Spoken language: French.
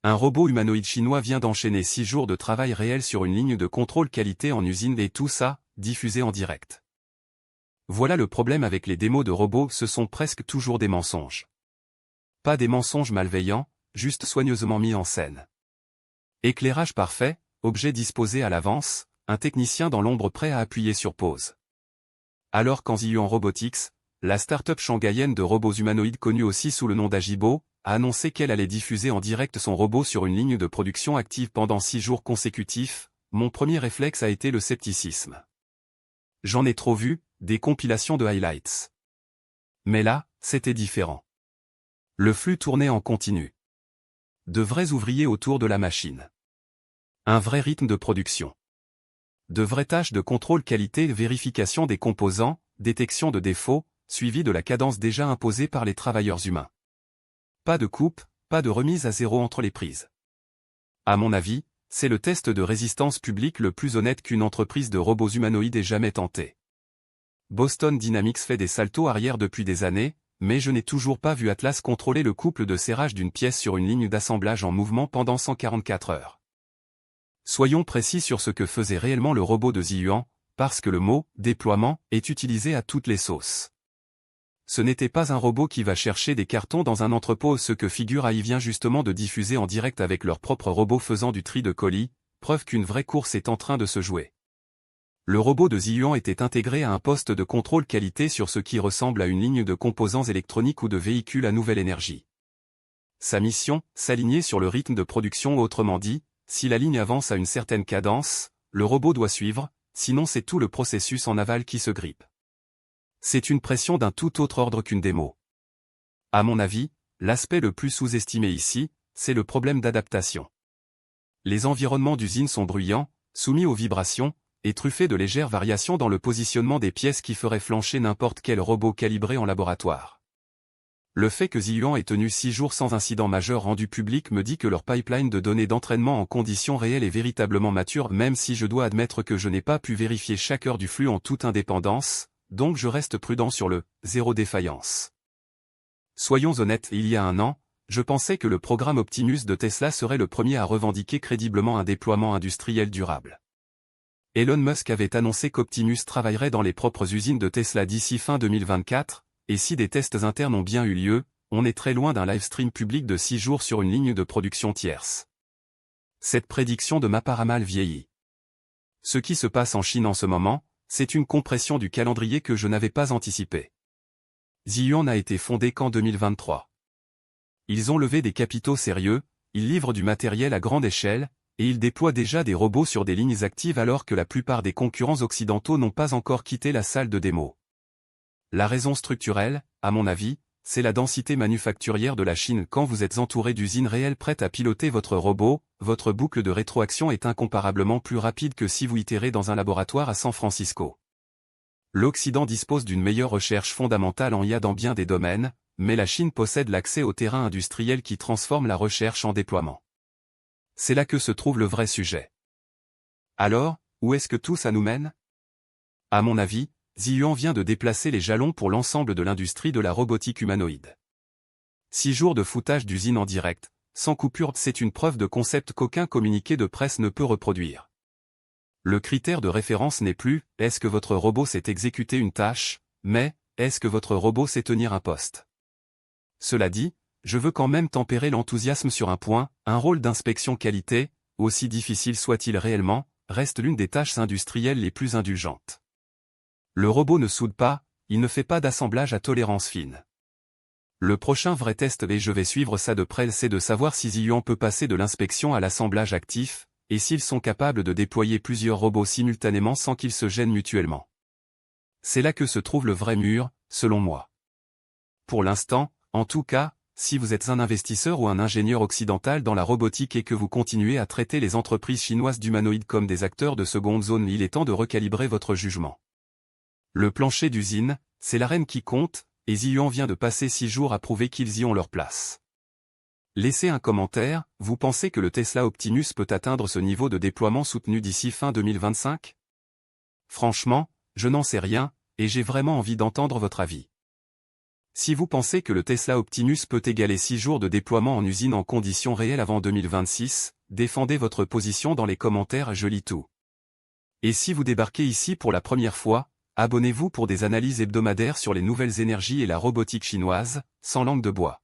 Un robot humanoïde chinois vient d'enchaîner 6 jours de travail réel sur une ligne de contrôle qualité en usine et tout ça, diffusé en direct. Voilà le problème avec les démos de robots, ce sont presque toujours des mensonges. Pas des mensonges malveillants, juste soigneusement mis en scène. Éclairage parfait, objet disposé à l'avance, un technicien dans l'ombre prêt à appuyer sur pause. Alors qu'en Ziyuan Robotics, la start-up shanghaïenne de robots humanoïdes connue aussi sous le nom d'Agibo, a annoncé qu'elle allait diffuser en direct son robot sur une ligne de production active pendant 6 jours consécutifs, mon premier réflexe a été le scepticisme. J'en ai trop vu, des compilations de highlights. Mais là, c'était différent. Le flux tournait en continu. De vrais ouvriers autour de la machine. Un vrai rythme de production. De vraies tâches de contrôle qualité, vérification des composants, détection de défauts, suivi de la cadence déjà imposée par les travailleurs humains. Pas de coupe, pas de remise à zéro entre les prises. À mon avis, c'est le test de résistance publique le plus honnête qu'une entreprise de robots humanoïdes ait jamais tenté. Boston Dynamics fait des saltos arrière depuis des années, mais je n'ai toujours pas vu Atlas contrôler le couple de serrage d'une pièce sur une ligne d'assemblage en mouvement pendant 144 heures. Soyons précis sur ce que faisait réellement le robot de Ziyuan, parce que le mot « déploiement » est utilisé à toutes les sauces. Ce n'était pas un robot qui va chercher des cartons dans un entrepôt, ce que Figure AI vient justement de diffuser en direct avec leur propre robot faisant du tri de colis, preuve qu'une vraie course est en train de se jouer. Le robot de Ziyuan était intégré à un poste de contrôle qualité sur ce qui ressemble à une ligne de composants électroniques ou de véhicules à nouvelle énergie. Sa mission, s'aligner sur le rythme de production, autrement dit, si la ligne avance à une certaine cadence, le robot doit suivre, sinon c'est tout le processus en aval qui se grippe. C'est une pression d'un tout autre ordre qu'une démo. À mon avis, l'aspect le plus sous-estimé ici, c'est le problème d'adaptation. Les environnements d'usine sont bruyants, soumis aux vibrations, et truffés de légères variations dans le positionnement des pièces qui feraient flancher n'importe quel robot calibré en laboratoire. Le fait que Ziyuan ait tenu 6 jours sans incident majeur rendu public me dit que leur pipeline de données d'entraînement en conditions réelles est véritablement mature, même si je dois admettre que je n'ai pas pu vérifier chaque heure du flux en toute indépendance, donc je reste prudent sur le « zéro défaillance ». Soyons honnêtes, il y a un an, je pensais que le programme Optimus de Tesla serait le premier à revendiquer crédiblement un déploiement industriel durable. Elon Musk avait annoncé qu'Optimus travaillerait dans les propres usines de Tesla d'ici fin 2024, et si des tests internes ont bien eu lieu, on est très loin d'un livestream public de 6 jours sur une ligne de production tierce. Cette prédiction de ma part a mal vieilli. Ce qui se passe en Chine en ce moment, c'est une compression du calendrier que je n'avais pas anticipé. Ziyuan n'a été fondé qu'en 2023. Ils ont levé des capitaux sérieux, ils livrent du matériel à grande échelle, et ils déploient déjà des robots sur des lignes actives alors que la plupart des concurrents occidentaux n'ont pas encore quitté la salle de démo. La raison structurelle, à mon avis, c'est la densité manufacturière de la Chine. Quand vous êtes entouré d'usines réelles prêtes à piloter votre robot, votre boucle de rétroaction est incomparablement plus rapide que si vous itérez dans un laboratoire à San Francisco. L'Occident dispose d'une meilleure recherche fondamentale en IA dans bien des domaines, mais la Chine possède l'accès au terrain industriel qui transforme la recherche en déploiement. C'est là que se trouve le vrai sujet. Alors, où est-ce que tout ça nous mène? À mon avis, Ziyuan vient de déplacer les jalons pour l'ensemble de l'industrie de la robotique humanoïde. 6 jours de foutage d'usine en direct, sans coupure, c'est une preuve de concept qu'aucun communiqué de presse ne peut reproduire. Le critère de référence n'est plus « est-ce que votre robot sait exécuter une tâche ?» mais « est-ce que votre robot sait tenir un poste ?» Cela dit, je veux quand même tempérer l'enthousiasme sur un point, un rôle d'inspection qualité, aussi difficile soit-il réellement, reste l'une des tâches industrielles les plus indulgentes. Le robot ne soude pas, il ne fait pas d'assemblage à tolérance fine. Le prochain vrai test, et je vais suivre ça de près, c'est de savoir si Ziyuan peut passer de l'inspection à l'assemblage actif, et s'ils sont capables de déployer plusieurs robots simultanément sans qu'ils se gênent mutuellement. C'est là que se trouve le vrai mur, selon moi. Pour l'instant, en tout cas, si vous êtes un investisseur ou un ingénieur occidental dans la robotique et que vous continuez à traiter les entreprises chinoises d'humanoïdes comme des acteurs de seconde zone, il est temps de recalibrer votre jugement. Le plancher d'usine, c'est l'arène qui compte, et Ziyuan vient de passer 6 jours à prouver qu'ils y ont leur place. Laissez un commentaire, vous pensez que le Tesla Optimus peut atteindre ce niveau de déploiement soutenu d'ici fin 2025? Franchement, je n'en sais rien, et j'ai vraiment envie d'entendre votre avis. Si vous pensez que le Tesla Optimus peut égaler 6 jours de déploiement en usine en conditions réelles avant 2026, défendez votre position dans les commentaires, je lis tout. Et si vous débarquez ici pour la première fois, abonnez-vous pour des analyses hebdomadaires sur les nouvelles énergies et la robotique chinoise, sans langue de bois.